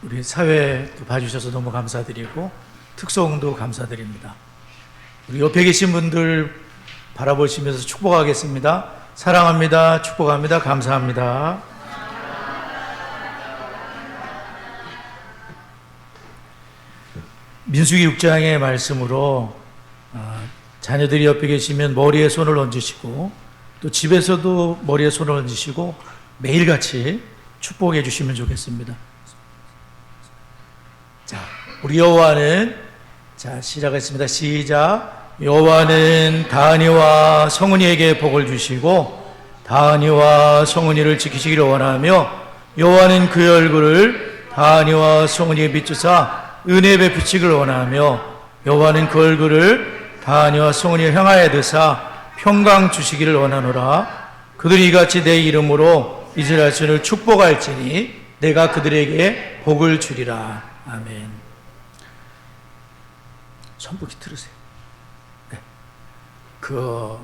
우리 사회 또 봐주셔서 너무 감사드리고 특송도 감사드립니다. 우리 옆에 계신 분들 바라보시면서 축복하겠습니다. 사랑합니다. 축복합니다. 감사합니다. 민수기 6장의 말씀으로 자녀들이 옆에 계시면 머리에 손을 얹으시고 또 집에서도 머리에 손을 얹으시고 매일같이 축복해 주시면 좋겠습니다. 자, 우리 여호와는, 자, 시작하겠습니다. 시작. 여호와는 다은이와 성은이에게 복을 주시고 다은이와 성은이를 지키시기를 원하며 여호와는 그의 얼굴을 다은이와 성은이에 비추사 은혜 베푸시기를 원하며 여호와는 그 얼굴을 다은이와 성은이에 향하여 드사 평강 주시기를 원하노라. 그들이 이같이 내 이름으로 이스라엘 자손을 축복할지니 내가 그들에게 복을 주리라. 아멘. 선부기 들으세요. 네. 그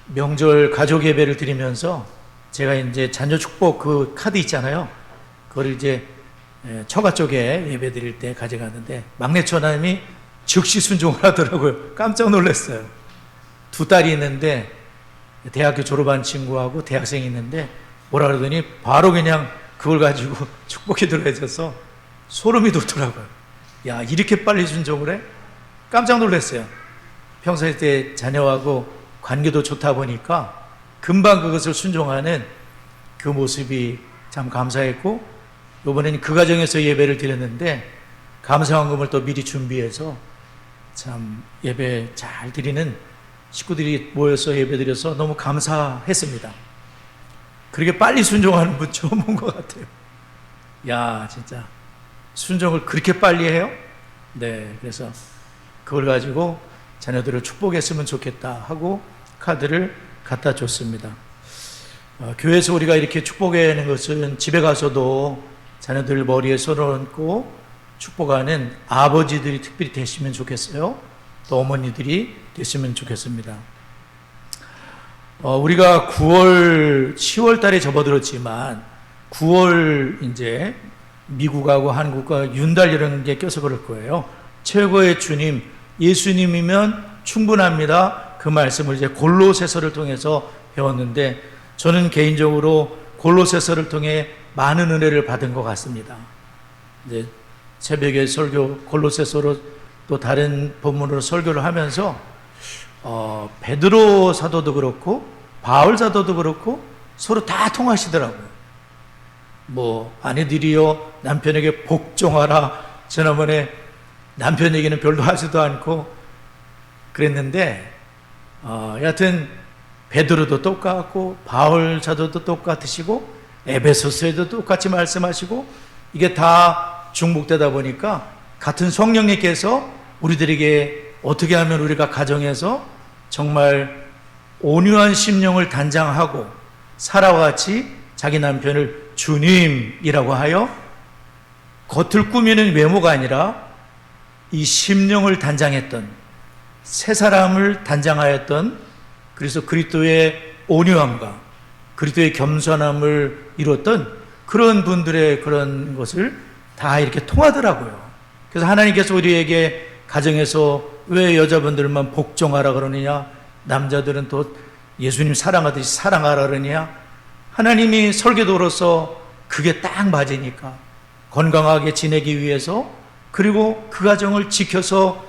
명절 가족 예배를 드리면서 제가 이제 자녀 축복 그 카드 있잖아요. 그걸 이제 처가 쪽에 예배 드릴 때 가져갔는데 막내 처남이 즉시 순종을 하더라고요. 깜짝 놀랐어요. 두 딸이 있는데 대학교 졸업한 친구하고 대학생이 있는데 뭐라 그러더니 바로 그냥 그걸 가지고 축복해 들어해줘서 소름이 돋더라고요. 야, 이렇게 빨리 순종을 해? 깜짝 놀랐어요. 평소에 때 자녀하고 관계도 좋다 보니까 금방 그것을 순종하는 그 모습이 참 감사했고, 이번에는 그 가정에서 예배를 드렸는데 감사헌금을 또 미리 준비해서 참 예배 잘 드리는 식구들이 모여서 예배 드려서 너무 감사했습니다. 그렇게 빨리 순종하는 분 처음 본 것 같아요. 야, 진짜 순종을 그렇게 빨리 해요? 네, 그래서 그걸 가지고 자녀들을 축복했으면 좋겠다 하고 카드를 갖다 줬습니다. 교회에서 우리가 이렇게 축복하는 것은 집에 가서도 자녀들 머리에 손을 얹고 축복하는 아버지들이 특별히 되시면 좋겠어요. 또 어머니들이 됐으면 좋겠습니다. 우리가 9월, 10월 달에 접어들었지만 9월 이제 미국하고 한국과 윤달 이런 게 껴서 그럴 거예요. 최고의 주님, 예수님이면 충분합니다. 그 말씀을 이제 골로새서를 통해서 배웠는데 저는 개인적으로 골로새서를 통해 많은 은혜를 받은 것 같습니다. 이제 새벽에 설교 골로새서로 또 다른 본문으로 설교를 하면서 베드로 사도도 그렇고 바울 사도도 그렇고 서로 다 통하시더라고요. 뭐 아내들이요 남편에게 복종하라. 지난번에 남편 얘기는 별로 하지도 않고 그랬는데 여하튼 베드로도 똑같고 바울 사도도 똑같으시고 에베소서에도 똑같이 말씀하시고 이게 다 중복되다 보니까 같은 성령님께서 우리들에게 어떻게 하면 우리가 가정에서 정말 온유한 심령을 단장하고 사라와 같이 자기 남편을 주님이라고 하여 겉을 꾸미는 외모가 아니라 이 심령을 단장했던 새 사람을 단장하였던 그래서 그리스도의 온유함과 그리스도의 겸손함을 이뤘던 그런 분들의 그런 것을 다 이렇게 통하더라고요. 그래서 하나님께서 우리에게 가정에서 왜 여자분들만 복종하라 그러느냐, 남자들은 또 예수님 사랑하듯이 사랑하라 그러느냐, 하나님이 설교도로서 그게 딱 맞으니까 건강하게 지내기 위해서 그리고 그 가정을 지켜서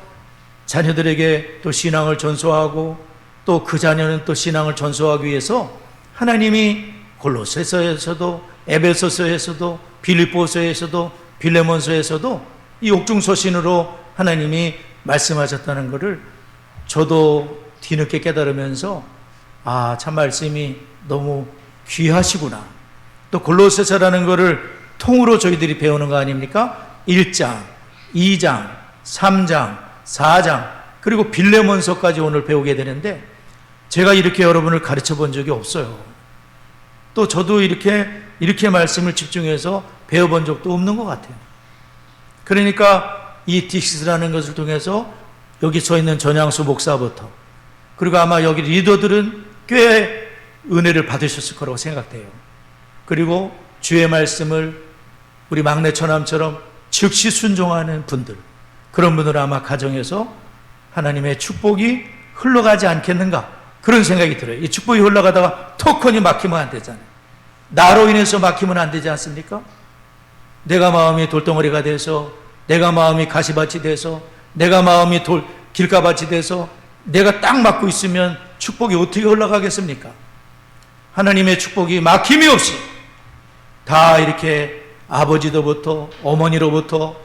자녀들에게 또 신앙을 전수하고 또 그 자녀는 또 신앙을 전수하기 위해서 하나님이 골로새서에서도 에베소서에서도 빌립보서에서도 빌레몬서에서도 이 옥중서신으로 하나님이 말씀하셨다는 것을 저도 뒤늦게 깨달으면서 참 말씀이 너무 귀하시구나. 또 골로새서라는 것을 통으로 저희들이 배우는 거 아닙니까? 1장, 2장, 3장, 4장 그리고 빌레몬서까지 오늘 배우게 되는데 제가 이렇게 여러분을 가르쳐 본 적이 없어요. 또 저도 이렇게 말씀을 집중해서 배워본 적도 없는 것 같아요. 그러니까 이 딕시스라는 것을 통해서 여기 서 있는 전양수 목사부터 그리고 아마 여기 리더들은 꽤 은혜를 받으셨을 거라고 생각돼요. 그리고 주의 말씀을 우리 막내 처남처럼 즉시 순종하는 분들, 그런 분들은 아마 가정에서 하나님의 축복이 흘러가지 않겠는가, 그런 생각이 들어요. 이 축복이 흘러가다가 턱하니 막히면 안 되잖아요. 나로 인해서 막히면 안 되지 않습니까? 내가 마음이 돌덩어리가 돼서, 내가 마음이 가시밭이 돼서, 내가 마음이 길가밭이 돼서 내가 딱 막고 있으면 축복이 어떻게 흘러가겠습니까? 하나님의 축복이 막힘이 없이 다 이렇게 아버지로부터, 어머니로부터,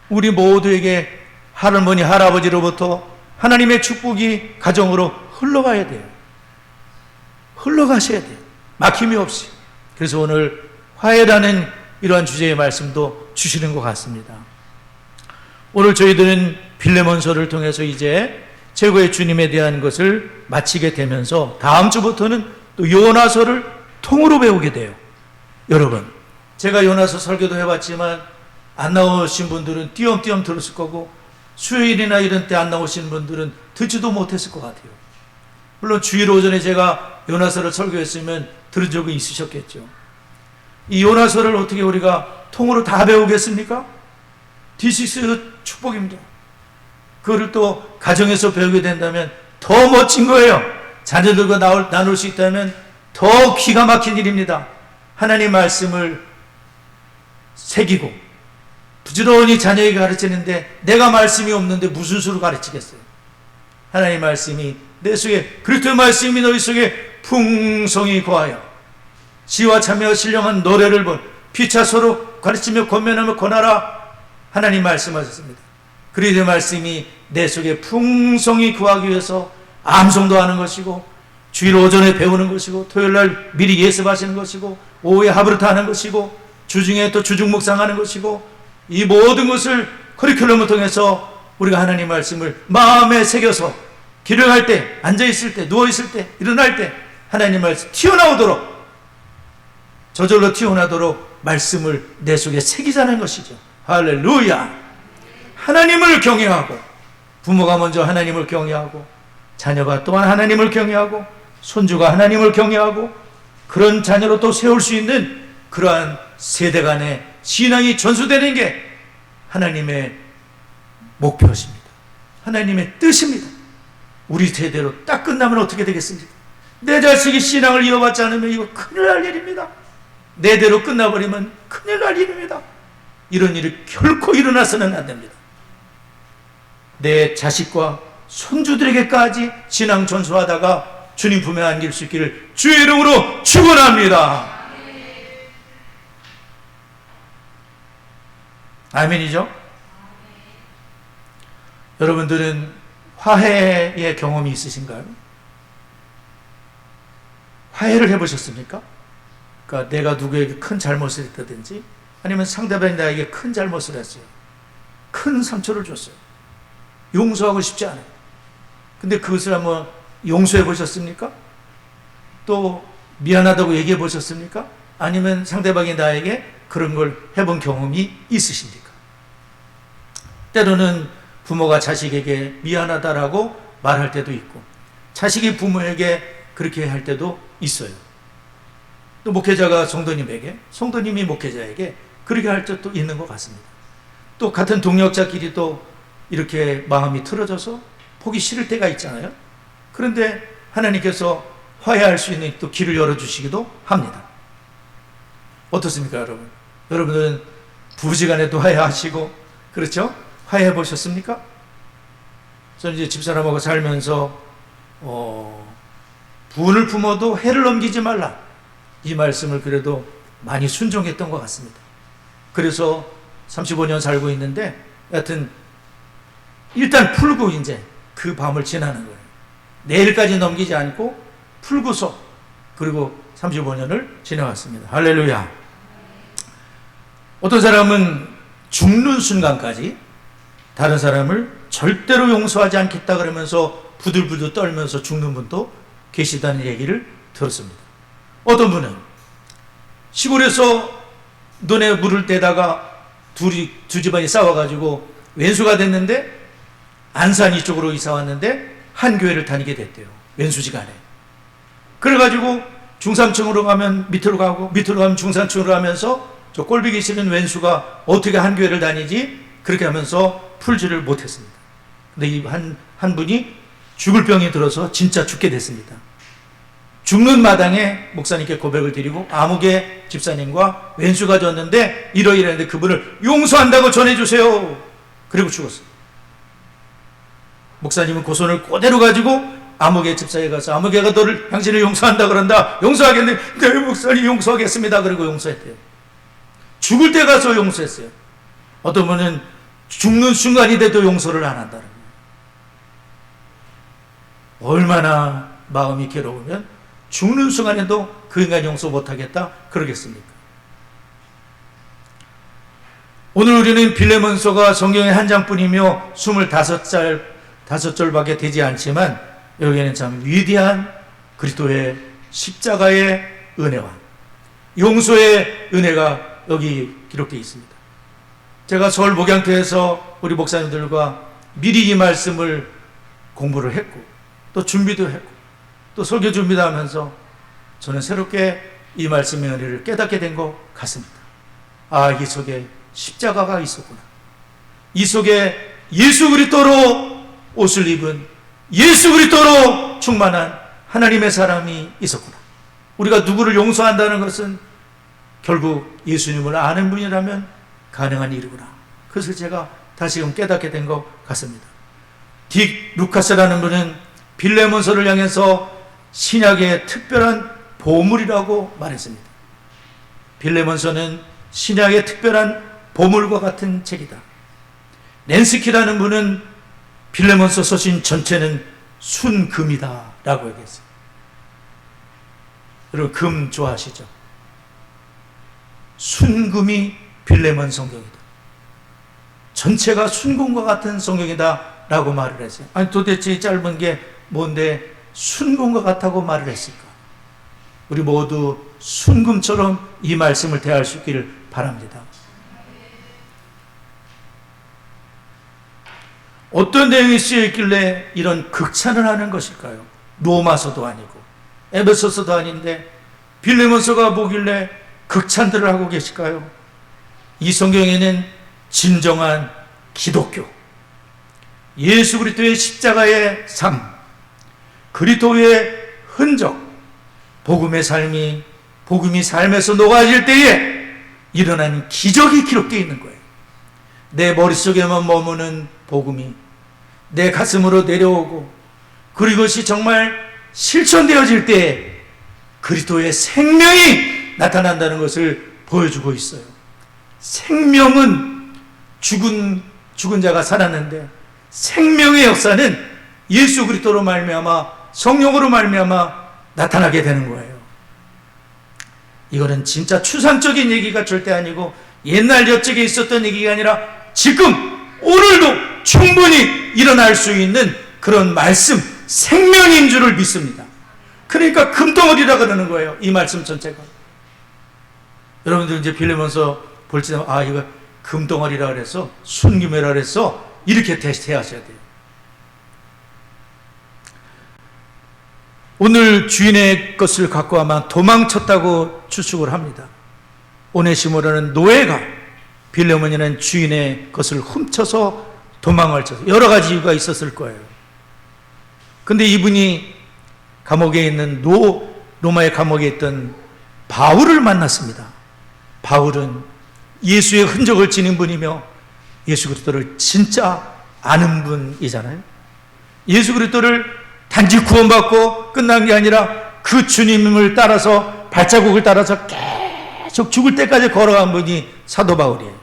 우리 모두에게 할머니, 할아버지로부터 하나님의 축복이 가정으로 흘러가야 돼요. 흘러가셔야 돼요. 막힘이 없이. 그래서 오늘 화해라는 이러한 주제의 말씀도 주시는 것 같습니다. 오늘 저희들은 빌레몬서를 통해서 이제 최고의 주님에 대한 것을 마치게 되면서 다음 주부터는 또 요나서를 통으로 배우게 돼요. 여러분, 제가 요나서 설교도 해봤지만 안 나오신 분들은 띄엄띄엄 들었을 거고, 수요일이나 이런 때 안 나오신 분들은 듣지도 못했을 것 같아요. 물론 주일 오전에 제가 요나서를 설교했으면 들은 적이 있으셨겠죠. 이 요나서를 어떻게 우리가 통으로 다 배우겠습니까? 디시스 축복입니다. 그거를 또 가정에서 배우게 된다면 더 멋진 거예요. 자녀들과 나눌 수 있다면 더 기가 막힌 일입니다. 하나님 말씀을 새기고 부지런히 자녀에게 가르치는데 내가 말씀이 없는데 무슨 수로 가르치겠어요? 하나님 말씀이 내 속에, 그리스도의 말씀이 너희 속에 풍성히 거하여 지와 참여와 신령한 노래를 피차 서로 가르치며 권면하며 권하라. 하나님 말씀하셨습니다. 그리스도의 말씀이 내 속에 풍성히 구하기 위해서 암송도 하는 것이고, 주일 오전에 배우는 것이고, 토요일날 미리 예습하시는 것이고, 오후에 하브르타 하는 것이고, 주중에 또 주중 묵상하는 것이고, 이 모든 것을 커리큘럼을 통해서 우리가 하나님 말씀을 마음에 새겨서 길을 갈 때, 앉아있을 때, 누워있을 때, 일어날 때 하나님 말씀 튀어나오도록, 저절로 튀어나오도록 말씀을 내 속에 새기자는 것이죠. 할렐루야. 하나님을 경외하고, 부모가 먼저 하나님을 경외하고, 자녀가 또한 하나님을 경외하고, 손주가 하나님을 경외하고, 그런 자녀로 또 세울 수 있는 그러한 세대 간의 신앙이 전수되는 게 하나님의 목표십니다. 하나님의 뜻입니다. 우리 세대로 딱 끝나면 어떻게 되겠습니까? 내 자식이 신앙을 이어받지 않으면 이거 큰일 날 일입니다. 내 대로 끝나버리면 큰일 날 일입니다. 이런 일이 결코 일어나서는 안 됩니다. 내 자식과 손주들에게까지 신앙 전수하다가 주님 품에 안길 수 있기를 주의 이름으로 축원합니다. 아멘이죠? 여러분들은 화해의 경험이 있으신가요? 화해를 해보셨습니까? 그러니까 내가 누구에게 큰 잘못을 했다든지, 아니면 상대방이 나에게 큰 잘못을 했어요. 큰 상처를 줬어요. 용서하고 싶지 않아요. 근데 그것을 한번 용서해 보셨습니까? 또 미안하다고 얘기해 보셨습니까? 아니면 상대방이 나에게 그런 걸 해본 경험이 있으십니까? 때로는 부모가 자식에게 미안하다라고 말할 때도 있고, 자식이 부모에게 그렇게 할 때도 있어요. 또 목회자가 성도님에게, 성도님이 목회자에게 그렇게 할 때도 있는 것 같습니다. 또 같은 동역자끼리도 이렇게 마음이 틀어져서 보기 싫을 때가 있잖아요. 그런데 하나님께서 화해할 수 있는 또 길을 열어주시기도 합니다. 어떻습니까, 여러분? 여러분들은 부부지간에도 화해하시고, 그렇죠? 화해해 보셨습니까? 저는 이제 집사람하고 살면서 분을 품어도 해를 넘기지 말라, 이 말씀을 그래도 많이 순종했던 것 같습니다. 그래서 35년 살고 있는데, 여하튼 일단 풀고 이제 그 밤을 지나는 거예요. 내일까지 넘기지 않고 풀고서, 그리고 35년을 지나왔습니다. 할렐루야. 어떤 사람은 죽는 순간까지 다른 사람을 절대로 용서하지 않겠다 그러면서 부들부들 떨면서 죽는 분도 계시다는 얘기를 들었습니다. 어떤 분은 시골에서 논에 물을 떼다가 두 집안이 싸워가지고 왼수가 됐는데, 안산 이쪽으로 이사 왔는데 한 교회를 다니게 됐대요. 왼수지간에. 그래가지고 중산층으로 가면 밑으로 가고, 밑으로 가면 중산층으로 가면서 저 꼴보기 싫은 왼수가 어떻게 한 교회를 다니지? 그렇게 하면서 풀지를 못했습니다. 근데 이 한 분이 죽을 병이 들어서 진짜 죽게 됐습니다. 죽는 마당에 목사님께 고백을 드리고 아무개 집사님과 왼수가 졌는데 이러이러한데 그분을 용서한다고 전해주세요. 그리고 죽었어요. 목사님은 그 손을 그대로 가지고 아무개 집사에 가서 아무개가 당신을 용서한다 그런다. 용서하겠네. 네, 목사님 용서하겠습니다. 그리고 용서했대요. 죽을 때 가서 용서했어요. 어떤 분은 죽는 순간이 돼도 용서를 안 한다는 거예요. 얼마나 마음이 괴로우면 죽는 순간에도 그 인간 용서 못하겠다 그러겠습니까? 오늘 우리는 빌레몬서가 성경의 한 장뿐이며 25절밖에 되지 않지만 여기에는 참 위대한 그리스도의 십자가의 은혜와 용서의 은혜가 여기 기록되어 있습니다. 제가 서울 목양태에서 우리 목사님들과 미리 이 말씀을 공부를 했고 또 준비도 했고 또 설교 준비도 하면서 저는 새롭게 이 말씀의 은혜를 깨닫게 된 것 같습니다. 아, 이 속에 십자가가 있었구나. 이 속에 예수 그리스도로 옷을 입은 예수 그리스도로 충만한 하나님의 사람이 있었구나. 우리가 누구를 용서한다는 것은 결국 예수님을 아는 분이라면 가능한 일이구나. 그것을 제가 다시금 깨닫게 된 것 같습니다. 딕 루카스라는 분은 빌레몬서를 향해서 신약의 특별한 보물이라고 말했습니다. 빌레몬서는 신약의 특별한 보물과 같은 책이다. 렌스키라는 분은 빌레몬서 서신 전체는 순금이다 라고 얘기했어요. 여러분 금 좋아하시죠? 순금이 빌레몬 성경이다. 전체가 순금과 같은 성경이다 라고 말을 했어요. 아니 도대체 짧은 게 뭔데 순금과 같다고 말을 했을까? 우리 모두 순금처럼 이 말씀을 대할 수 있기를 바랍니다. 어떤 내용이 쓰여 있길래 이런 극찬을 하는 것일까요? 로마서도 아니고 에베소서도 아닌데 빌레몬서가 뭐길래 극찬들을 하고 계실까요? 이 성경에는 진정한 기독교, 예수 그리스도의 십자가의 삶, 그리스도의 흔적, 복음의 삶이 복음이 삶에서 녹아질 때에 일어난 기적이 기록되어 있는 거예요. 내 머릿속에만 머무는 복음이 내 가슴으로 내려오고 그리고 그것이 정말 실천되어질 때 그리스도의 생명이 나타난다는 것을 보여주고 있어요. 생명은 죽은 자가 살았는데 생명의 역사는 예수 그리스도로 말미암아 성령으로 말미암아 나타나게 되는 거예요. 이거는 진짜 추상적인 얘기가 절대 아니고 옛날 옛적에 있었던 얘기가 아니라 지금 오늘도 충분히 일어날 수 있는 그런 말씀, 생명인 줄을 믿습니다. 그러니까 금덩어리라 그러는 거예요. 이 말씀 전체가. 여러분들 이제 빌레몬서 볼 때 아 이거 금덩어리라 그래서 순금이라 그래서 이렇게 대하셔야 돼요. 오늘 주인의 것을 갖고 아마 도망쳤다고 추측을 합니다. 오네시모라는 노예가 빌레몬이라는 주인의 것을 훔쳐서 도망을 쳐서 여러 가지 이유가 있었을 거예요. 근데 이분이 감옥에 있는 로마의 감옥에 있던 바울을 만났습니다. 바울은 예수의 흔적을 지닌 분이며 예수 그리스도를 진짜 아는 분이잖아요. 예수 그리스도를 단지 구원받고 끝난 게 아니라 그 주님을 따라서 발자국을 따라서 계속 죽을 때까지 걸어간 분이 사도 바울이에요.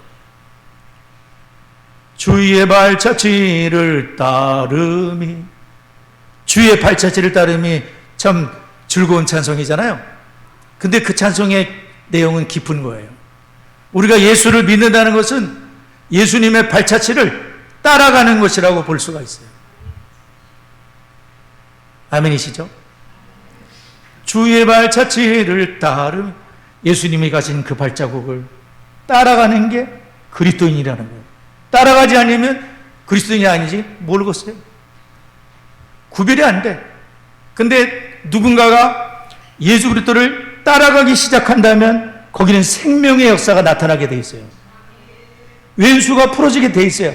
주의 발자취를 따름이, 주의 발자취를 따름이 참 즐거운 찬송이잖아요. 근데 그 찬송의 내용은 깊은 거예요. 우리가 예수를 믿는다는 것은 예수님의 발자취를 따라가는 것이라고 볼 수가 있어요. 아멘이시죠? 주의 발자취를 따르, 예수님이 가신 그 발자국을 따라가는 게 그리스도인이라는 거예요. 따라가지 않으면 그리스도인이 아니지 모르겠어요. 구별이 안 돼. 근데 누군가가 예수 그리스도를 따라가기 시작한다면 거기는 생명의 역사가 나타나게 돼 있어요. 왼수가 풀어지게 돼 있어요.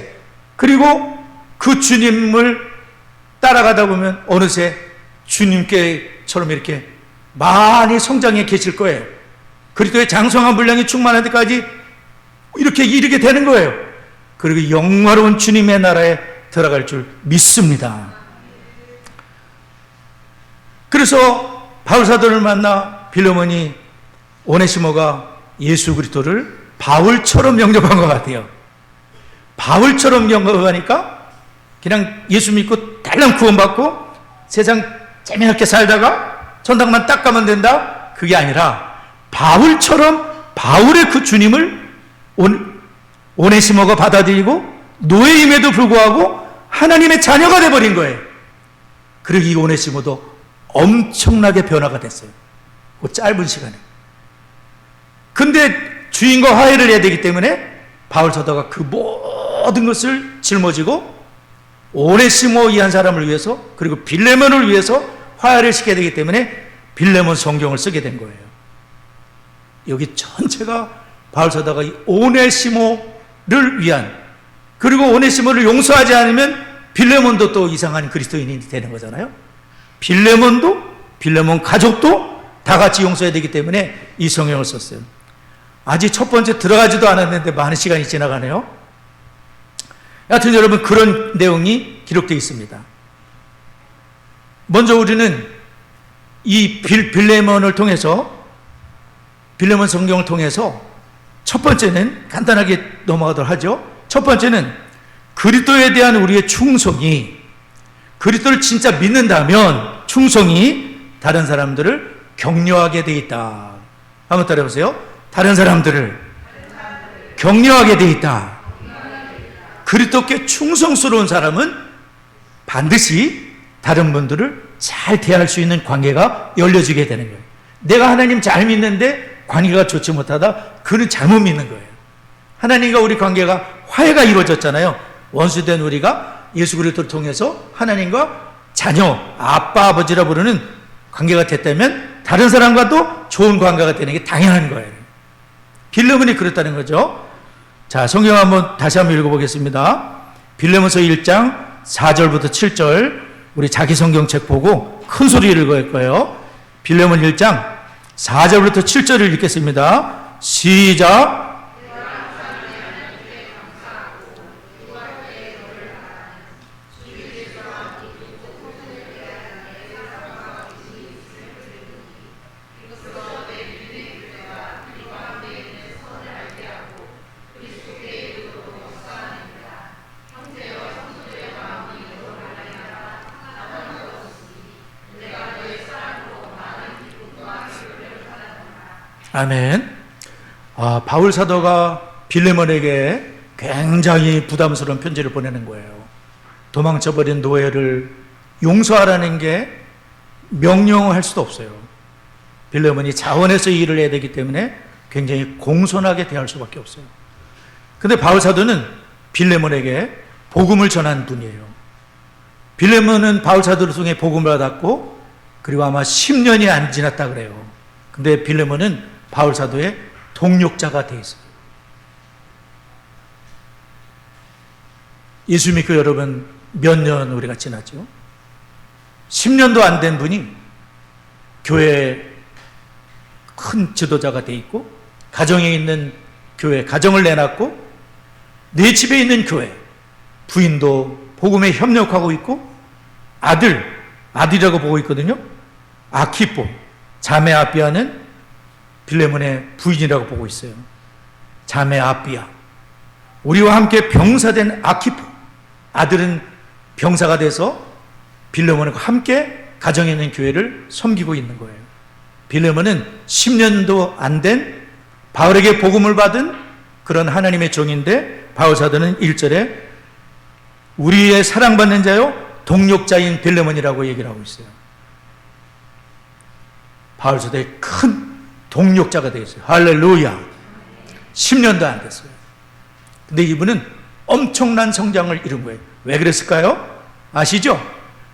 그리고 그 주님을 따라가다 보면 어느새 주님께처럼 이렇게 많이 성장해 계실 거예요. 그리스도의 장성한 분량이 충만할 때까지 이렇게 이르게 되는 거예요. 그리고 영화로운 주님의 나라에 들어갈 줄 믿습니다. 그래서 바울사도를 만나 빌레몬이 오네시모가 예수 그리스도를 바울처럼 영접한 것 같아요. 바울처럼 영접하니까 그냥 예수 믿고 달랑 구원받고 세상 재미있게 살다가 전당만 딱 가면 된다? 그게 아니라 바울처럼 바울의 그 주님을 오네시모가 받아들이고 노예임에도 불구하고 하나님의 자녀가 돼버린 거예요. 그리고 이 오네시모도 엄청나게 변화가 됐어요. 그 짧은 시간에. 근데 주인과 화해를 해야 되기 때문에 바울 사도가 그 모든 것을 짊어지고 오네시모 이 한 사람을 위해서 그리고 빌레몬을 위해서 화해를 시켜야 되기 때문에 빌레몬 성경을 쓰게 된 거예요. 여기 전체가 바울 사도가 이 오네시모를 위한, 그리고 오네시모를 용서하지 않으면 빌레몬도 또 이상한 그리스도인이 되는 거잖아요. 빌레몬 가족도 다 같이 용서해야 되기 때문에 이 성경을 썼어요. 아직 첫 번째 들어가지도 않았는데 많은 시간이 지나가네요. 하여튼 여러분, 그런 내용이 기록되어 있습니다. 먼저 우리는 이 빌레몬을 통해서, 빌레몬 성경을 통해서 첫 번째는 간단하게 넘어가도록 하죠. 첫 번째는 그리스도에 대한 우리의 충성이, 그리스도를 진짜 믿는다면 충성이 다른 사람들을 격려하게 돼 있다. 한번 따라해보세요. 다른 사람들을 격려하게 돼 있다. 그리스도께 충성스러운 사람은 반드시 다른 분들을 잘 대할 수 있는 관계가 열려지게 되는 거예요. 내가 하나님 잘 믿는데 관계가 좋지 못하다, 그는 잘못 믿는 거예요. 하나님과 우리 관계가 화해가 이루어졌잖아요. 원수된 우리가 예수 그리스도를 통해서 하나님과 자녀, 아빠, 아버지라 부르는 관계가 됐다면 다른 사람과도 좋은 관계가 되는 게 당연한 거예요. 빌레몬이 그랬다는 거죠. 자, 성경 다시 한번 읽어보겠습니다. 빌레몬서 1장 4절부터 7절, 우리 자기 성경책 보고 큰 소리를 읽을 거예요. 빌레몬 1장 4절부터 7절을 읽겠습니다. 시작. 아멘. 바울 사도가 빌레몬에게 굉장히 부담스러운 편지를 보내는 거예요. 도망쳐버린 노예를 용서하라는 게 명령할 수도 없어요. 빌레몬이 자원해서 일을 해야 되기 때문에 굉장히 공손하게 대할 수밖에 없어요. 근데 바울 사도는 빌레몬에게 복음을 전한 분이에요. 빌레몬은 바울 사도를 통해 복음을 받았고, 그리고 아마 10년이 안 지났다 그래요. 근데 빌레몬은 바울 사도의 동력자가 되어 있어요. 예수 믿고 여러분 몇 년 우리가 지났죠? 10년도 안 된 분이 교회에 큰 지도자가 되어 있고, 가정에 있는 교회, 가정을 내놨고, 내 집에 있는 교회, 부인도 복음에 협력하고 있고, 아들이라고 보고 있거든요. 아키포, 자매 아비아는 빌레몬의 부인이라고 보고 있어요. 자매 아비아, 우리와 함께 병사된 아키포, 아들은 병사가 돼서 빌레몬과 함께 가정에 있는 교회를 섬기고 있는 거예요. 빌레몬은 10년도 안 된 바울에게 복음을 받은 그런 하나님의 종인데, 바울 사도는 1절에 우리의 사랑받는 자요 동력자인 빌레몬이라고 얘기를 하고 있어요. 바울 사도의 큰 동력자가 되었어요. 할렐루야. 10년도 안 됐어요. 근데 이분은 엄청난 성장을 이룬 거예요. 왜 그랬을까요? 아시죠?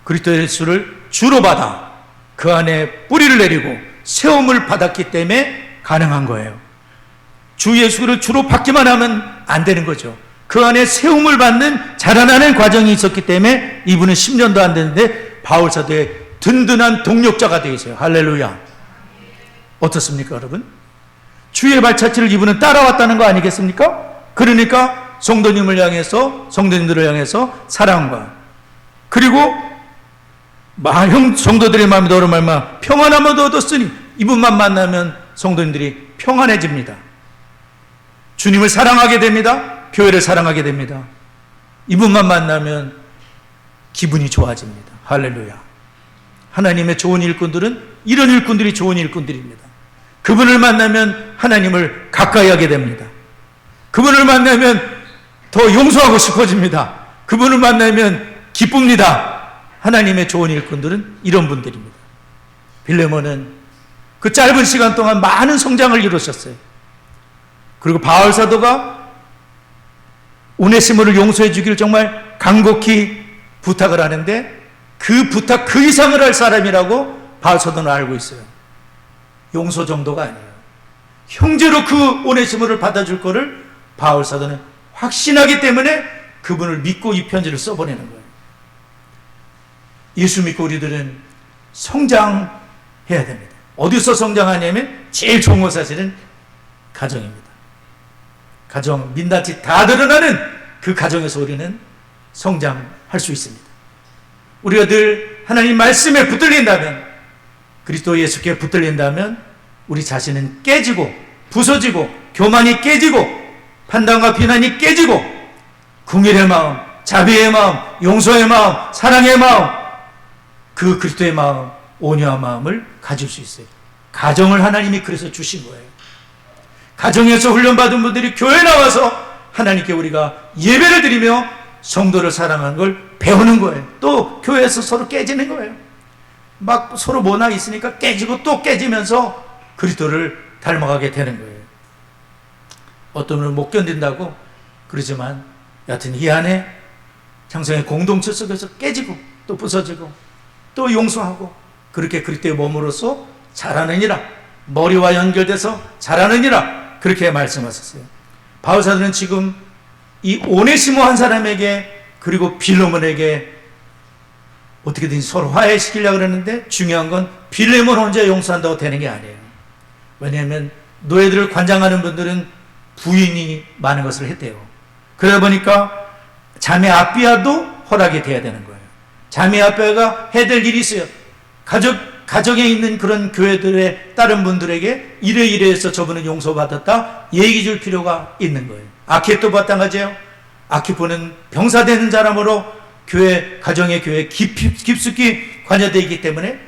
그리스도 예수를 주로 받아 그 안에 뿌리를 내리고 세움을 받았기 때문에 가능한 거예요. 주 예수를 주로 받기만 하면 안 되는 거죠. 그 안에 세움을 받는 자라나는 과정이 있었기 때문에 이분은 10년도 안 됐는데 바울 사도의 든든한 동력자가 되어 있어요. 할렐루야. 어떻습니까, 여러분? 주의 발자취를 이분은 따라왔다는 거 아니겠습니까? 그러니까 성도님들을 향해서 사랑과, 그리고 성도들의 마음이 너로 말미암아 평안함을 얻었으니, 이분만 만나면 성도님들이 평안해집니다. 주님을 사랑하게 됩니다. 교회를 사랑하게 됩니다. 이분만 만나면 기분이 좋아집니다. 할렐루야. 하나님의 좋은 일꾼들은 이런 일꾼들이 좋은 일꾼들입니다. 그분을 만나면 하나님을 가까이 하게 됩니다. 그분을 만나면 더 용서하고 싶어집니다. 그분을 만나면 기쁩니다. 하나님의 좋은 일꾼들은 이런 분들입니다. 빌레몬은 그 짧은 시간 동안 많은 성장을 이루셨어요. 그리고 바울 사도가 오네시모를 용서해 주기를 정말 간곡히 부탁을 하는데, 그 부탁 그 이상을 할 사람이라고 바울 사도는 알고 있어요. 용서 정도가 아니에요. 형제로 그 오네시모를 받아줄 거를 바울 사도는 확신하기 때문에 그분을 믿고 이 편지를 써보내는 거예요. 예수 믿고 우리들은 성장해야 됩니다. 어디서 성장하냐면 제일 좋은 것 사실은 가정입니다. 가정, 민낯이 다 드러나는 그 가정에서 우리는 성장할 수 있습니다. 우리가 늘 하나님 말씀에 붙들린다면, 그리스도 예수께 붙들린다면 우리 자신은 깨지고 부서지고 교만이 깨지고 판단과 비난이 깨지고 긍휼의 마음, 자비의 마음, 용서의 마음, 사랑의 마음, 그 그리스도의 마음, 온유한 마음을 가질 수 있어요. 가정을 하나님이 그래서 주신 거예요. 가정에서 훈련받은 분들이 교회에 나와서 하나님께 우리가 예배를 드리며 성도를 사랑하는 걸 배우는 거예요. 또 교회에서 서로 깨지는 거예요. 막 서로 모나 있으니까 깨지고 또 깨지면서 그리스도를 닮아가게 되는 거예요. 어떤 분은 못 견딘다고 그러지만 여하튼 이 안에 장성의 공동체 속에서 깨지고 또 부서지고 또 용서하고 그렇게 그리스도의 몸으로서 자라느니라, 머리와 연결돼서 자라느니라, 그렇게 말씀하셨어요. 바울 사도는 지금 이 오네시모 한 사람에게 그리고 빌레몬에게 어떻게든 서로 화해시키려고 그러는데, 중요한 건 빌레몬 혼자 용서한다고 되는 게 아니에요. 왜냐하면 노예들을 관장하는 분들은 부인이 많은 것을 했대요. 그러다 보니까 자매 아비아도 허락이 돼야 되는 거예요. 자매 아비아가 해야 될 일이 있어요. 가정에 있는 그런 교회들의 다른 분들에게 이래이래해서 저분은 용서받았다 얘기 줄 필요가 있는 거예요. 아키포도 마찬가지예요. 아키포는 병사되는 사람으로 가정의 교회에 깊숙이 관여되어 있기 때문에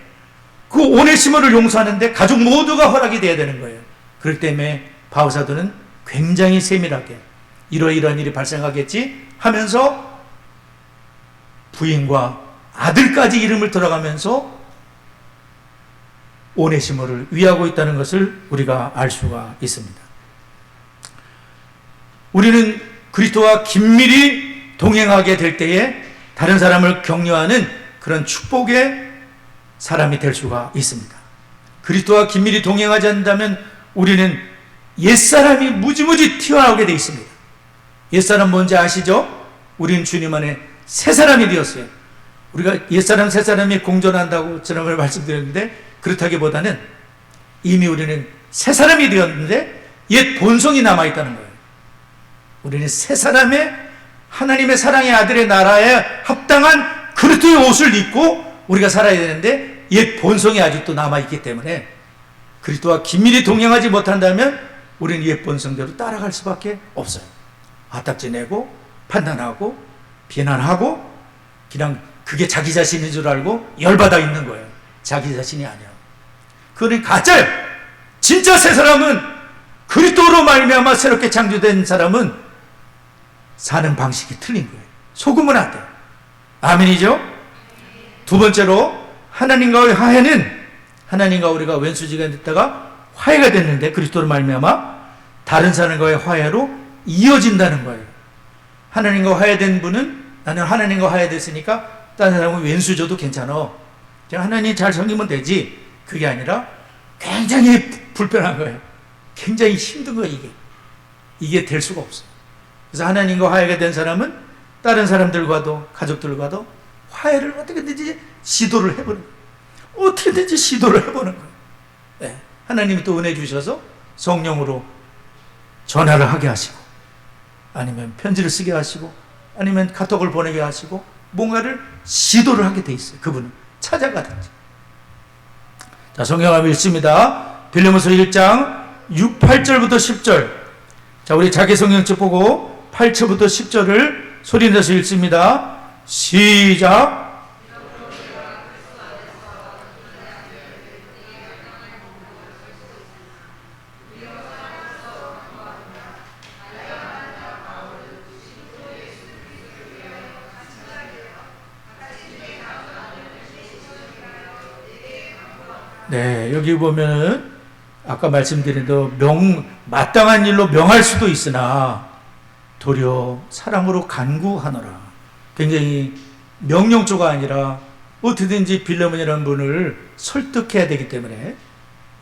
그 오네시모를 용서하는데 가족 모두가 허락이 돼야 되는 거예요. 그렇기 때문에 바울 사도는 굉장히 세밀하게 이러이러한 일이 발생하겠지 하면서 부인과 아들까지 이름을 들어가면서 오네시모를 위하고 있다는 것을 우리가 알 수가 있습니다. 우리는 그리스도와 긴밀히 동행하게 될 때에 다른 사람을 격려하는 그런 축복의 사람이 될 수가 있습니다. 그리스도와 긴밀히 동행하지 않는다면 우리는 옛사람이 무지무지 튀어나오게 되어 있습니다. 옛사람 뭔지 아시죠? 우리는 주님 안에 새사람이 되었어요. 우리가 옛사람 새사람이 공존한다고 지난번에 말씀드렸는데, 그렇다기보다는 이미 우리는 새사람이 되었는데 옛 본성이 남아있다는 거예요. 우리는 새사람의 하나님의 사랑의 아들의 나라에 합당한 그리스도의 옷을 입고 우리가 살아야 되는데 옛 본성이 아직도 남아있기 때문에 그리스도와 긴밀히 동행하지 못한다면 우리는 옛 본성대로 따라갈 수밖에 없어요. 화딱지 내고 판단하고 비난하고 그냥 그게 자기 자신인 줄 알고 열받아 있는 거예요. 자기 자신이 아니야. 그는 가짜예요. 진짜 새 사람은, 그리스도로 말미암아 새롭게 창조된 사람은 사는 방식이 틀린 거예요. 속으면 안 돼요. 아멘이죠? 두 번째로 하나님과의 화해는, 하나님과 우리가 왼수지가 됐다가 화해가 됐는데 그리스도로 말미암아 다른 사람과의 화해로 이어진다는 거예요. 하나님과 화해된 분은, 나는 하나님과 화해됐으니까 다른 사람은 왼수져도 괜찮아, 하나님 잘 섬기면 되지, 그게 아니라 굉장히 불편한 거예요. 굉장히 힘든 거예요. 이게 이게 될 수가 없어요. 그래서 하나님과 화해가 된 사람은 다른 사람들과도 가족들과도 화해를 어떻게든지 시도를 해보는 거예요. 어떻게든지 시도를 해보는 거예요. 네. 하나님이 또 은혜 주셔서 성령으로 전화를 하게 하시고, 아니면 편지를 쓰게 하시고, 아니면 카톡을 보내게 하시고, 뭔가를 시도를 하게 돼 있어요. 그분은 찾아가든지. 자, 성경 한번 읽습니다. 빌레몬서 1장 6, 8절부터 10절. 자, 우리 자기 성경책 보고 8절부터 10절을 소리내서 읽습니다. 시작. 네, 여기 보면은 아까 말씀드린 대로 마땅한 일로 명할 수도 있으나 도리어 사랑으로 간구하노라. 굉장히 명령조가 아니라 어떻게든지 빌레몬이라는 분을 설득해야 되기 때문에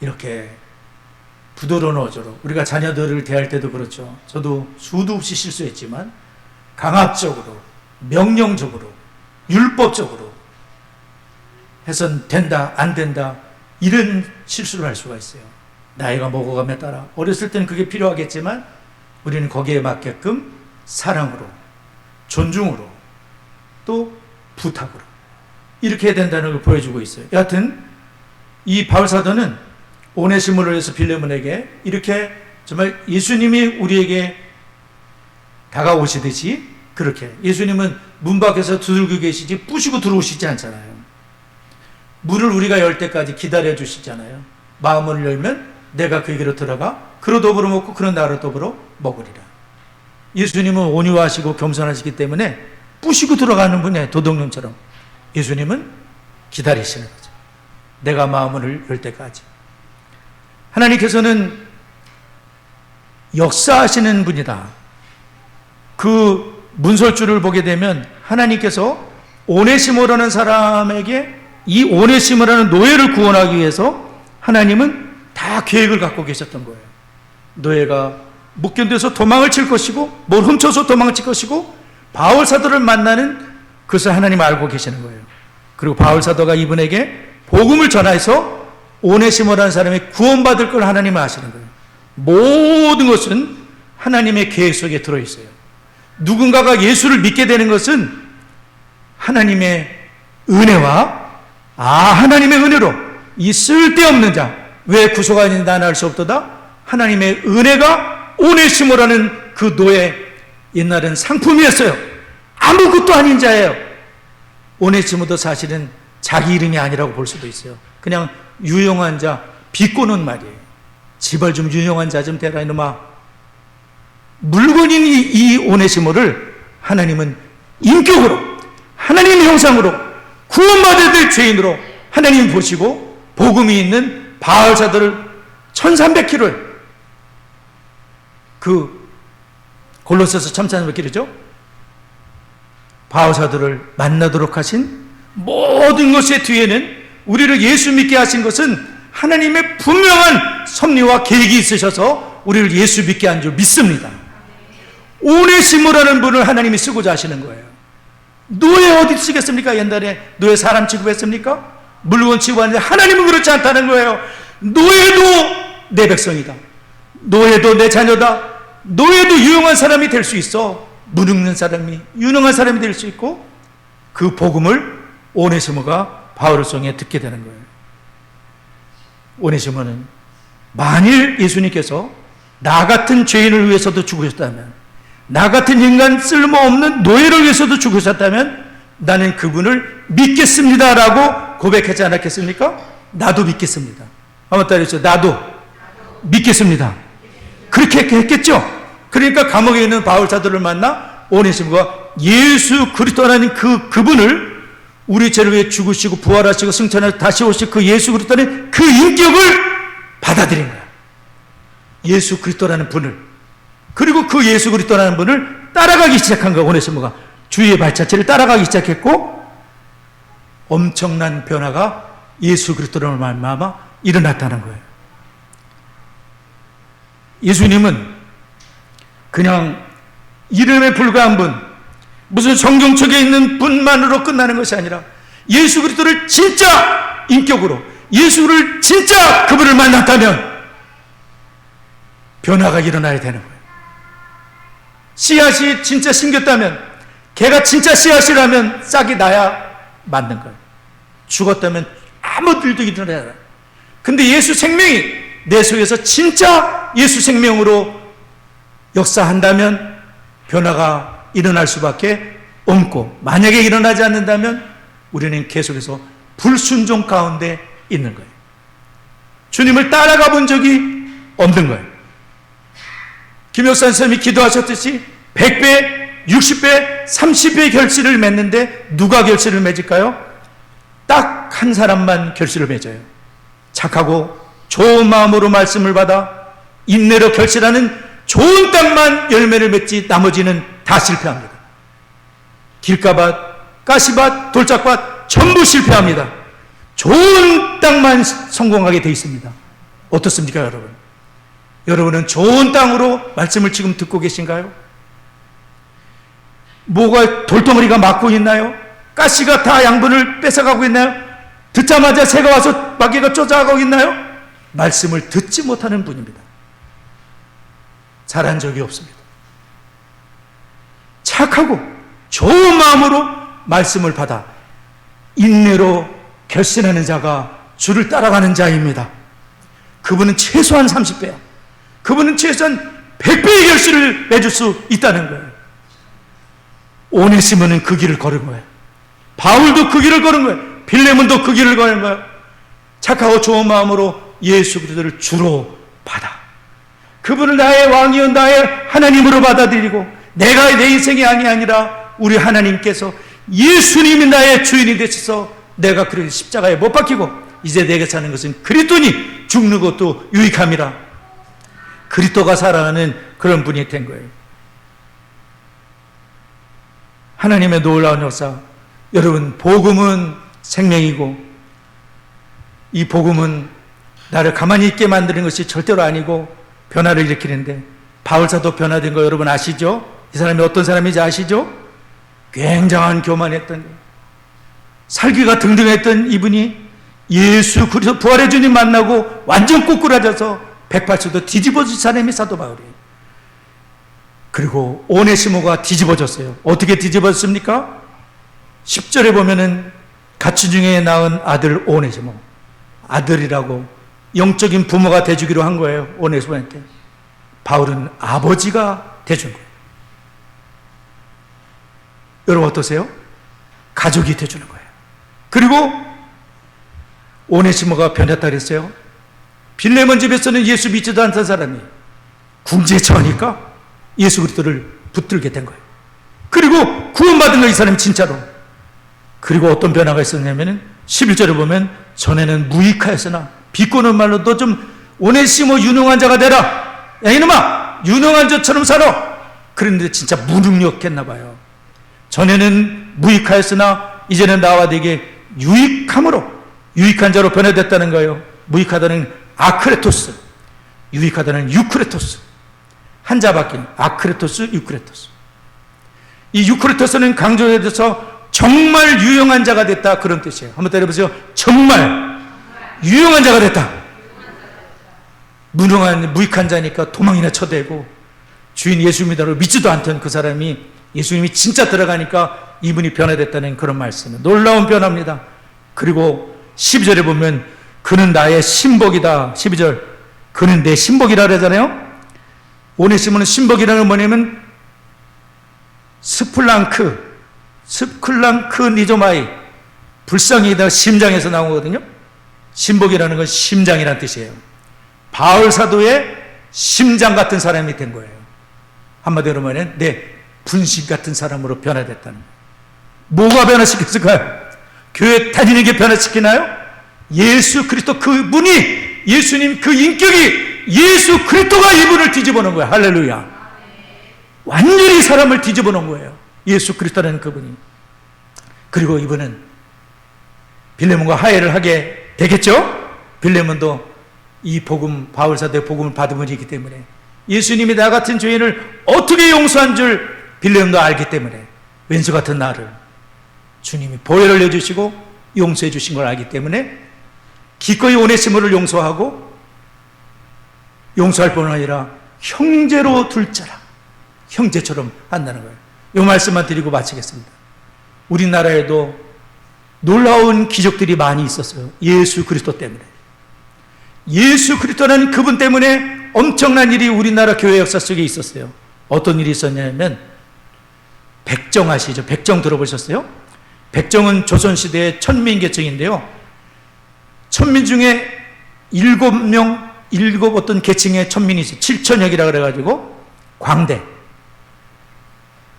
이렇게 부드러운 어조로, 우리가 자녀들을 대할 때도 그렇죠. 저도 수도 없이 실수했지만 강압적으로, 명령적으로, 율법적으로 해선 된다, 안 된다, 이런 실수를 할 수가 있어요. 나이가 먹어감에 따라 어렸을 때는 그게 필요하겠지만 우리는 거기에 맞게끔 사랑으로, 존중으로, 또 부탁으로 이렇게 해야 된다는 걸 보여주고 있어요. 여하튼 이 바울사도는 오네시모를 위해서 빌레몬에게 이렇게 정말 예수님이 우리에게 다가오시듯이, 그렇게 예수님은 문 밖에서 두들겨 계시지 부시고 들어오시지 않잖아요. 문을 우리가 열 때까지 기다려 주시잖아요. 마음을 열면 내가 그에게로 들어가 그로 더불어 먹고 그런 나로 더불어 먹으리라. 예수님은 온유하시고 겸손하시기 때문에 부시고 들어가는 분이에요. 도둑놈처럼. 예수님은 기다리시는 거죠. 내가 마음을 열 때까지. 하나님께서는 역사하시는 분이다. 그 문설주를 보게 되면 하나님께서 오네시모라는 사람에게 이 오네시모라는 노예를 구원하기 위해서 하나님은 다 계획을 갖고 계셨던 거예요. 노예가 못 견뎌서 도망을 칠 것이고, 뭘 훔쳐서 도망을 칠 것이고, 바울 사도를 만나는 그것을 하나님 알고 계시는 거예요. 그리고 바울 사도가 이분에게 복음을 전해서 오네시모라는 사람이 구원받을 걸 하나님은 아시는 거예요. 모든 것은 하나님의 계획 속에 들어있어요. 누군가가 예수를 믿게 되는 것은 하나님의 은혜와 하나님의 은혜로, 이 쓸데없는 자, 왜 구속하 있는지 나는 알 수 없도다. 하나님의 은혜가 오네시모라는 그 노예, 옛날엔 상품이었어요. 아무것도 아닌 자예요. 오네시모도 사실은 자기 이름이 아니라고 볼 수도 있어요. 그냥 유용한 자, 비꼬는 말이에요. 제발 좀 유용한 자 좀 되라 이놈아. 물건인 이 오네시모를 하나님은 인격으로, 하나님의 형상으로, 구원받아야 될 죄인으로 하나님 보시고 복음이 있는 바울사도를 1300km를, 그 골로새서 1300km죠. 바울사도를 만나도록 하신 모든 것의 뒤에는, 우리를 예수 믿게 하신 것은 하나님의 분명한 섭리와 계획이 있으셔서 우리를 예수 믿게 한 줄 믿습니다. 오네시모라는 분을 하나님이 쓰고자 하시는 거예요. 노예 어디 쓰겠습니까? 옛날에 노예 사람 취급했습니까? 물건 취급하는데 하나님은 그렇지 않다는 거예요. 노예도 내 백성이다. 노예도 내 자녀다. 노예도 유용한 사람이 될 수 있어. 무능한 사람이 유능한 사람이 될 수 있고, 그 복음을 오네시모가 바울을 통해 듣게 되는 거예요. 오네시모는 만일 예수님께서 나 같은 죄인을 위해서도 죽으셨다면, 나 같은 인간 쓸모없는 노예를 위해서도 죽으셨다면 나는 그분을 믿겠습니다라고 고백하지 않았겠습니까? 나도 믿겠습니다. 한번 따라해주세요. 나도 믿겠습니다. 그렇게 했겠죠? 그러니까 감옥에 있는 바울 사도를 만나 오네시모가 예수 그리스도라는 그분을, 우리 죄를 위해 죽으시고 부활하시고 승천하시고 다시 오실 그 예수 그리스도라는 그 인격을 받아들인 거야. 예수 그리스도라는 분을. 그리고 그 예수 그리스도라는 분을 따라가기 시작한 거야. 오네시모가 주의 발자취를 따라가기 시작했고, 엄청난 변화가 예수 그리스도로 말미암아 일어났다는 거예요. 예수님은 그냥 이름에 불과한 분, 무슨 성경책에 있는 분만으로 끝나는 것이 아니라 예수 그리스도를 진짜 인격으로, 예수를 진짜 그분을 만났다면 변화가 일어나야 되는 거예요. 씨앗이 진짜 심겼다면, 걔가 진짜 씨앗이라면 싹이 나야 맞는 거예요. 죽었다면 아무 일도 일어나야 돼요. 근데 예수 생명이 내 속에서 진짜 예수 생명으로 역사한다면 변화가 일어날 수밖에 없고, 만약에 일어나지 않는다면 우리는 계속해서 불순종 가운데 있는 거예요. 주님을 따라가 본 적이 없는 거예요. 김혁산 선생님이 기도하셨듯이 100배, 60배, 30배 결실을 맺는데 누가 결실을 맺을까요? 딱 한 사람만 결실을 맺어요. 착하고 좋은 마음으로 말씀을 받아 인내로 결실하는 좋은 땅만 열매를 맺지 나머지는 다 실패합니다. 길가밭, 가시밭, 돌짝밭 전부 실패합니다. 좋은 땅만 성공하게 되어 있습니다. 어떻습니까, 여러분? 여러분은 좋은 땅으로 말씀을 지금 듣고 계신가요? 뭐가 돌덩어리가 막고 있나요? 가시가 다 양분을 뺏어가고 있나요? 듣자마자 새가 와서 마귀가 쫓아가고 있나요? 말씀을 듣지 못하는 분입니다. 잘한 적이 없습니다. 착하고 좋은 마음으로 말씀을 받아 인내로 결신하는 자가 주를 따라가는 자입니다. 그분은 최소한 30배야. 그분은 최소한 100배의 결실을 맺을 수 있다는 거예요. 오네시모는 그 길을 걸은 거예요. 바울도 그 길을 걸은 거예요. 빌레몬도 그 길을 걸은 거예요. 착하고 좋은 마음으로 예수 그리스도를 주로 받아 그분을 나의 왕이요 나의 하나님으로 받아들이고, 내가 내 인생이 아니라 우리 하나님께서 예수님이 나의 주인이 되셔서 내가 그렇게 십자가에 못 박히고 이제 내게 사는 것은 그리스도니 죽는 것도 유익함이라, 그리스도가 살아가는 그런 분이 된 거예요. 하나님의 놀라운 역사. 여러분, 복음은 생명이고 이 복음은 나를 가만히 있게 만드는 것이 절대로 아니고 변화를 일으키는데, 바울사도 변화된 거 여러분 아시죠? 이 사람이 어떤 사람인지 아시죠? 굉장한 교만했던, 살기가 등등했던 이분이 예수 그리스도 부활의 주님 만나고 완전 꼬꾸라져서 180도 뒤집어진 사람이 사도 바울이에요. 그리고 오네시모가 뒤집어졌어요. 어떻게 뒤집어졌습니까? 10절에 보면은 가치 중에 낳은 아들 오네시모, 아들이라고 영적인 부모가 돼주기로 한 거예요. 오네시모한테. 바울은 아버지가 돼준 거예요. 여러분 어떠세요? 가족이 돼주는 거예요. 그리고 오네시모가 변했다 그랬어요. 빌레몬 집에서는 예수 믿지도 않던 사람이 궁지에 처하니까 예수 그리스도를 붙들게 된 거예요. 그리고 구원받은 거 이 사람이 진짜로. 그리고 어떤 변화가 있었냐면은 11절에 보면 전에는 무익하였으나, 비꼬는 말로 너 좀 오네시모 유능한 자가 되라. 야 이놈아, 유능한 자처럼 살아. 그런데 진짜 무능력했나 봐요. 전에는 무익하였으나 이제는 나와 되게 유익함으로, 유익한 자로 변화됐다는 거예요. 무익하다는 아크레토스, 유익하다는 유크레토스. 한자밖에, 아크레토스, 유크레토스. 이 유크레토스는 강조해서 정말 유용한 자가 됐다, 그런 뜻이에요. 한번 때려보세요. 정말 유용한 자가 됐다. 무능한 무익한 자니까 도망이나 쳐대고 주인 예수입니다로 믿지도 않던 그 사람이 예수님이 진짜 들어가니까 이분이 변화됐다는 그런 말씀은 놀라운 변화입니다. 그리고 12절에 보면 그는 나의 신복이다. 12절, 그는 내 신복이라 그러잖아요. 오네시모는 신복이라는 건 뭐냐면 스플랑크 니조마이, 불쌍히다 심장에서 나오거든요. 신복이라는 건 심장이라는 뜻이에요. 바울 사도의 심장 같은 사람이 된 거예요. 한마디로 말하면 내 분식 같은 사람으로 변화됐다는 거예요. 뭐가 변화시켰을까요? 교회 다니는 게 변화시키나요? 예수 그리스도 그분이, 예수님 그 인격이, 예수 그리스도가 이분을 뒤집어 놓은 거예요. 할렐루야. 완전히 사람을 뒤집어 놓은 거예요. 예수 그리스도라는 그분이. 그리고 이분은 빌레몬과 화해를 하게 되겠죠? 빌레몬도 이 복음, 바울 사도의 복음을 받은 분이기 때문에 예수님이 나 같은 죄인을 어떻게 용서한 줄 빌레몬도 알기 때문에 왼수 같은 나를 주님이 보혈을 내주시고 용서해 주신 걸 알기 때문에 기꺼이 오네시모를 용서하고 용서할 뿐 아니라 형제로 둘 자라 형제처럼 한다는 거예요. 이 말씀만 드리고 마치겠습니다. 우리나라에도 놀라운 기적들이 많이 있었어요. 예수 그리스도 때문에. 예수 그리스도라는 그분 때문에 엄청난 일이 우리나라 교회 역사 속에 있었어요. 어떤 일이 있었냐면 백정 아시죠? 백정 들어보셨어요? 백정은 조선시대의 천민계층인데요. 천민 중에 7 어떤 계층의 천민이 있어요. 7천역이라 그래가지고 광대.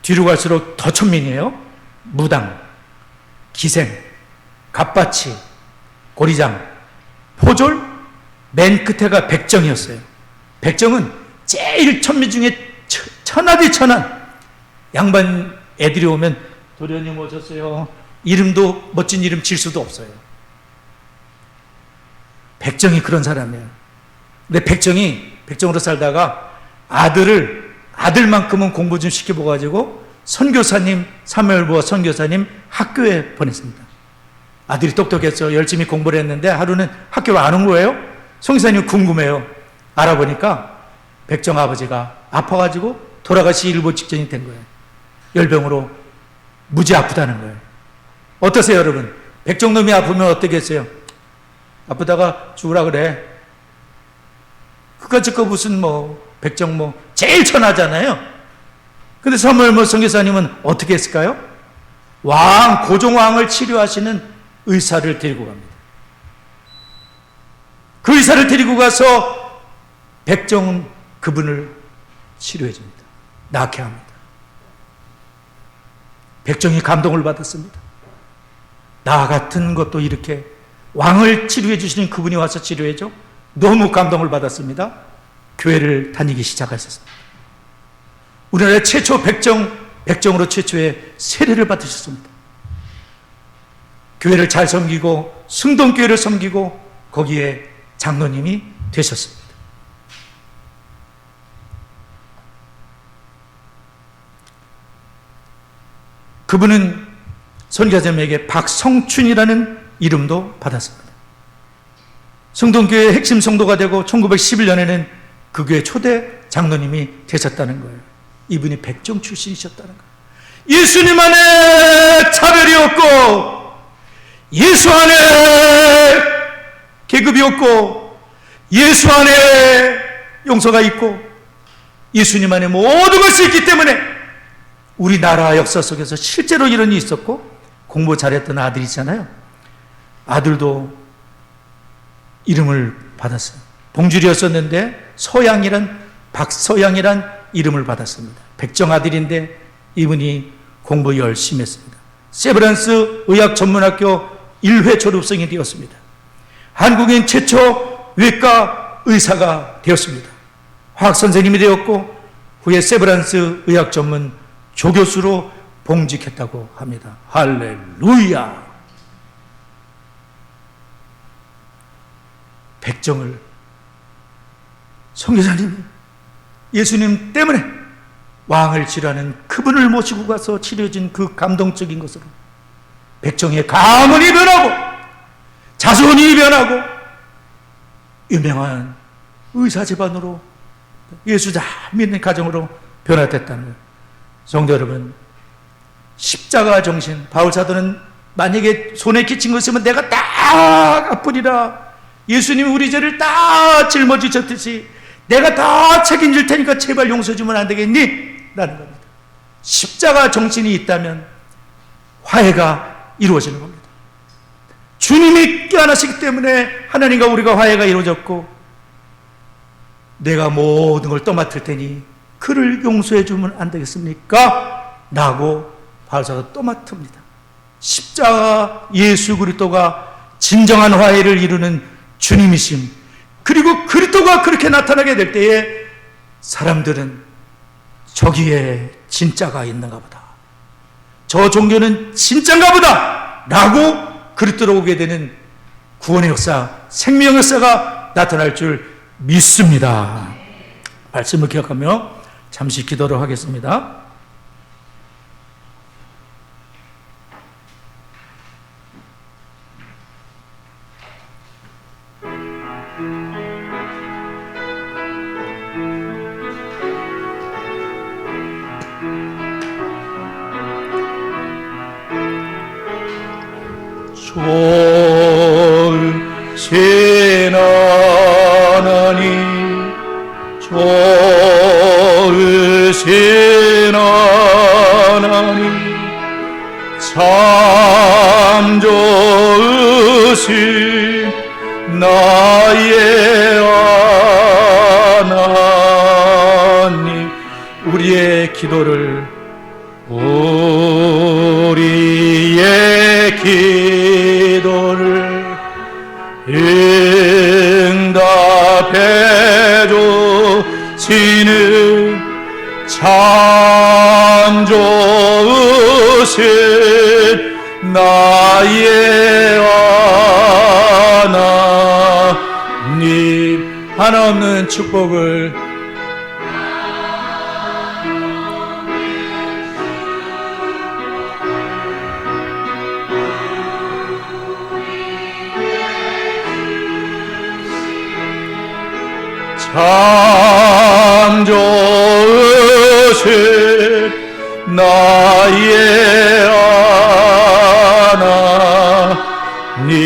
뒤로 갈수록 더 천민이에요. 무당, 기생, 갑바치, 고리장, 포졸, 맨 끝에가 백정이었어요. 백정은 제일 천민 중에 천하디 천한. 양반 애들이 오면 도련님 오셨어요. 이름도 멋진 이름 질 수도 없어요. 백정이 그런 사람이에요. 근데 백정으로 살다가 아들만큼은 공부 좀 시켜보가지고 선교사님, 사무엘부와 선교사님 학교에 보냈습니다. 아들이 똑똑했죠. 열심히 공부를 했는데 하루는 학교를 안 온 거예요. 선교사님이 궁금해요. 알아보니까 백정 아버지가 아파가지고 돌아가시 일보 직전이 된 거예요. 열병으로 무지 아프다는 거예요. 어떠세요, 여러분? 백정놈이 아프면 어떻겠어요? 아프다가 죽으라 그래. 그까짓 거 무슨 백정 제일 천하잖아요. 근데 사무엘 선교사님은 어떻게 했을까요? 고종왕을 치료하시는 의사를 데리고 갑니다. 그 의사를 데리고 가서 백정은 그분을 치료해 줍니다. 낫게 합니다. 백정이 감동을 받았습니다. 나 같은 것도 이렇게 왕을 치료해 주시는 그분이 와서 치료해 줘? 너무 감동을 받았습니다. 교회를 다니기 시작하셨습니다. 우리나라 최초 백정으로 최초의 세례를 받으셨습니다. 교회를 잘 섬기고 승동교회를 섬기고 거기에 장로님이 되셨습니다. 그분은 선교사님에게 박성춘이라는 이름도 받았습니다. 성동교회의 핵심 성도가 되고 1911년에는 그 교회 초대 장로님이 되셨다는 거예요. 이분이 백정 출신이셨다는 거예요. 예수님 안에 차별이 없고 예수 안에 계급이 없고 예수 안에 용서가 있고 예수님 안에 모든 것이 있기 때문에 우리나라 역사 속에서 실제로 이런 일이 있었고 공부 잘했던 아들이 있잖아요. 아들도 이름을 받았어요. 봉주리였었는데 박서양이란 이름을 받았습니다. 백정 아들인데 이분이 공부 열심히 했습니다. 세브란스 의학전문학교 1회 졸업생이 되었습니다. 한국인 최초 외과 의사가 되었습니다. 화학선생님이 되었고 후에 세브란스 의학전문 조교수로 봉직했다고 합니다. 할렐루야! 백정을 선교사님이 예수님 때문에 왕을 치료하는 그분을 모시고 가서 치료해준 그 감동적인 것으로 백정의 가문이 변하고 자손이 변하고 유명한 의사 집안으로 예수 잘 믿는 가정으로 변화됐다는 거예요. 성도 여러분, 십자가 정신, 바울 사도는 만약에 손에 끼친 거 있으면 내가 다 갚으리라. 예수님이 우리 죄를 다 짊어지셨듯이 내가 다 책임질 테니까 제발 용서해 주면 안 되겠니? 라는 겁니다. 십자가 정신이 있다면 화해가 이루어지는 겁니다. 주님이 껴안으시기 때문에 하나님과 우리가 화해가 이루어졌고 내가 모든 걸 떠맡을 테니 그를 용서해 주면 안 되겠습니까? 라고 바울사가 떠맡습니다. 십자가 예수 그리스도가 진정한 화해를 이루는 주님이심, 그리고 그리스도가 그렇게 나타나게 될 때에 사람들은 저기에 진짜가 있는가 보다, 저 종교는 진짜인가 보다 라고 그리스도로 오게 되는 구원의 역사, 생명의 역사가 나타날 줄 믿습니다. 말씀을 기억하며 잠시 기도를 하겠습니다. 좋으신 하나님, 좋으신 하나님, 참 좋으신 나의 하나님, 우리의 기도를 우리의 기도를 응답해 주시는 참 좋으신 나의 하나님, 한없는 축복을 참 좋으신 나의 하나님.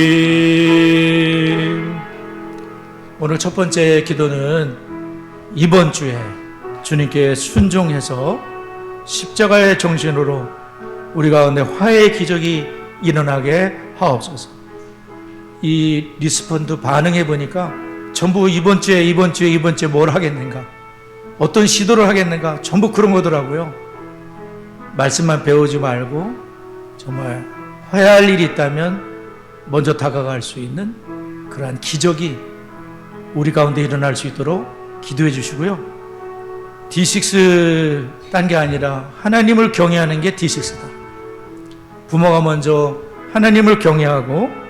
오늘 첫 번째 기도는 이번 주에 주님께 순종해서 십자가의 정신으로 우리 가운데 화해의 기적이 일어나게 하옵소서. 이 리스폰드 반응해 보니까 전부 이번 주에 뭘 하겠는가, 어떤 시도를 하겠는가, 전부 그런 거더라고요. 말씀만 배우지 말고 정말 화해할 일이 있다면 먼저 다가갈 수 있는 그러한 기적이 우리 가운데 일어날 수 있도록 기도해 주시고요. D6 딴 게 아니라 하나님을 경외하는 게 D6다. 부모가 먼저 하나님을 경외하고,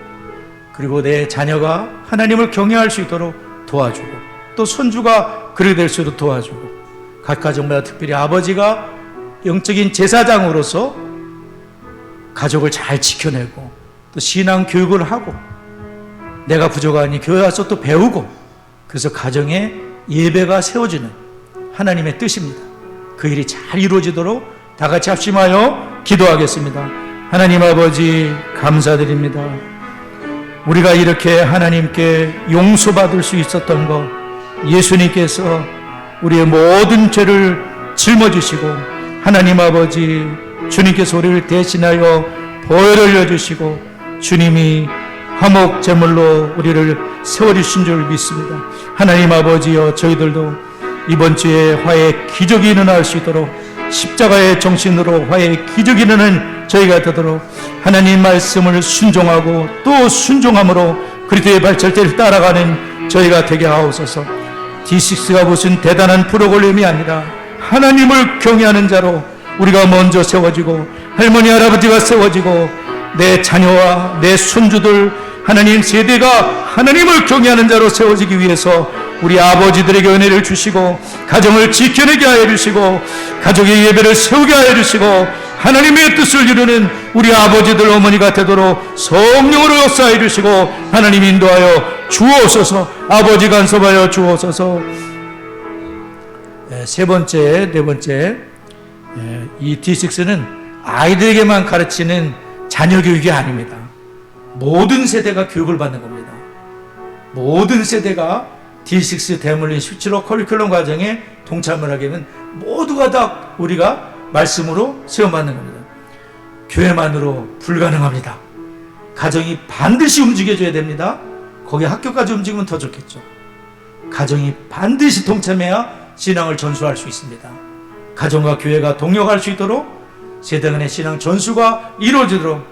그리고 내 자녀가 하나님을 경외할 수 있도록 도와주고, 또 손주가 그렇게 될 수 있도록 도와주고, 각 가정마다 특별히 아버지가 영적인 제사장으로서 가족을 잘 지켜내고, 또 신앙 교육을 하고, 내가 부족하니 교회 와서 또 배우고, 그래서 가정에 예배가 세워지는 하나님의 뜻입니다. 그 일이 잘 이루어지도록 다 같이 합심하여 기도하겠습니다. 하나님 아버지, 감사드립니다. 우리가 이렇게 하나님께 용서받을 수 있었던 것, 예수님께서 우리의 모든 죄를 짊어지시고, 하나님 아버지, 주님께서 우리를 대신하여 보혈을 흘려주시고, 주님이 화목 제물로 우리를 세워주신 줄 믿습니다. 하나님 아버지여, 저희들도 이번 주에 화해의 기적이 일어날 수 있도록, 십자가의 정신으로 화해의 기적이 일어나는 저희가 되도록 하나님 말씀을 순종하고 또 순종함으로 그리스도의 발절대를 따라가는 저희가 되게 하옵소서. D6가 무슨 대단한 프로그램이 아니라 하나님을 경외하는 자로 우리가 먼저 세워지고, 할머니 할아버지가 세워지고, 내 자녀와 내 손주들, 하나님 세대가 하나님을 경외하는 자로 세워지기 위해서 우리 아버지들에게 은혜를 주시고, 가정을 지켜내게 하여 주시고, 가족의 예배를 세우게 하여 주시고, 하나님의 뜻을 이루는 우리 아버지들 어머니가 되도록 성령으로 역사해 주시고, 하나님 인도하여 주옵소서. 아버지 간섭하여 주옵소서. 세 번째, 네 번째, 이 D6는 아이들에게만 가르치는 자녀 교육이 아닙니다. 모든 세대가 교육을 받는 겁니다. 모든 세대가 D6 대물림 17호 커리큘럼 과정에 동참을 하게 되면 모두가 다 우리가 말씀으로 체험받는 겁니다. 교회만으로 불가능합니다. 가정이 반드시 움직여줘야 됩니다. 거기 학교까지 움직이면 더 좋겠죠. 가정이 반드시 동참해야 신앙을 전수할 수 있습니다. 가정과 교회가 동력할 수 있도록 세대 간의 신앙 전수가 이루어지도록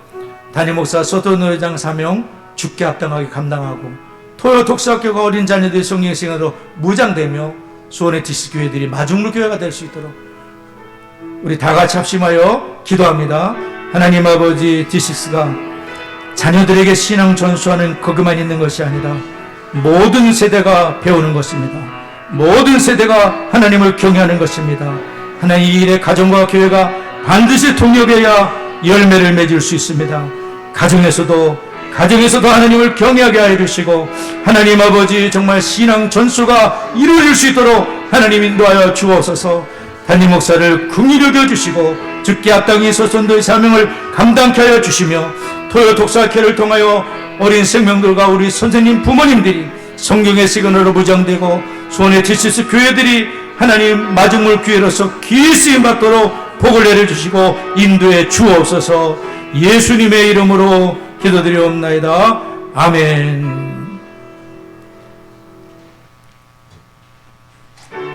담임 목사 서도노 회장 사명 죽게 합당하게 감당하고, 토요 독서학교가 어린 자녀들의 성령 생활로 무장되며 수원의 D6 교회들이 마중물 교회가 될 수 있도록 우리 다 같이 합심하여 기도합니다. 하나님 아버지, D6가 자녀들에게 신앙 전수하는 거기만 있는 것이 아니라 모든 세대가 배우는 것입니다. 모든 세대가 하나님을 경외하는 것입니다. 하나님 이 일에 가정과 교회가 반드시 통역해야 열매를 맺을 수 있습니다. 가정에서도 하나님을 경외하게 하여 주시고 하나님 아버지 정말 신앙 전수가 이루어질 수 있도록 하나님 인도하여 주옵소서. 담임 목사를 긍휼히 여겨주시고 죽게 합당히 서선도의 사명을 감당케 하여 주시며 토요 독사학회를 통하여 어린 생명들과 우리 선생님 부모님들이 성경의 시간으로 부정되고 수원의 지시스 교회들이 하나님 마중물 교회로서 귀히 쓰임받도록 복을 내려주시고 인도해 주옵소서. 예수님의 이름으로 기도드리옵나이다. 아멘.